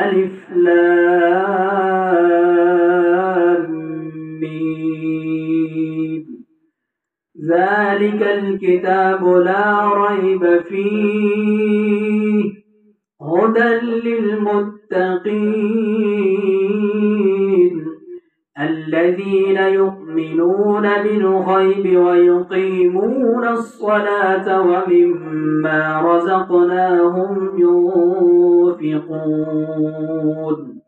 ألف لام ميم. ذلك الكتاب لا ريب فيه هدى للمتقين الذين يؤمنون بالغيب ويقيمون الصلاة ومما رزقناهم ينفقون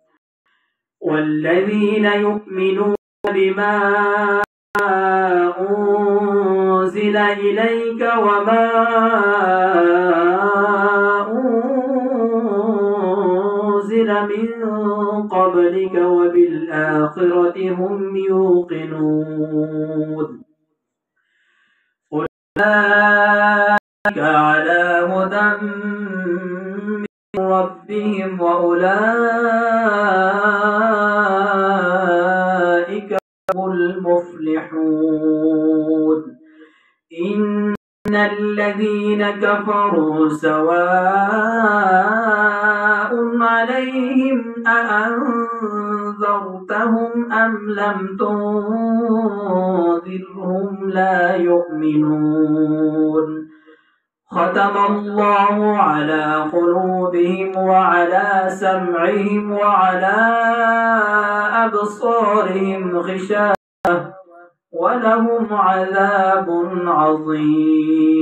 والذين يؤمنون بما أنزل إليك وما أنزل من قبلك وبالآخرة هم يوقنون أولئك على هدى من ربهم وأولئك هم المفلحون إن الذين كفروا سواء عليهم أأنذرتهم أم لم تنذرهم لا يؤمنون ختم الله على قلوبهم وعلى سمعهم وعلى أبصارهم غشاوة ولهم عذاب عظيم.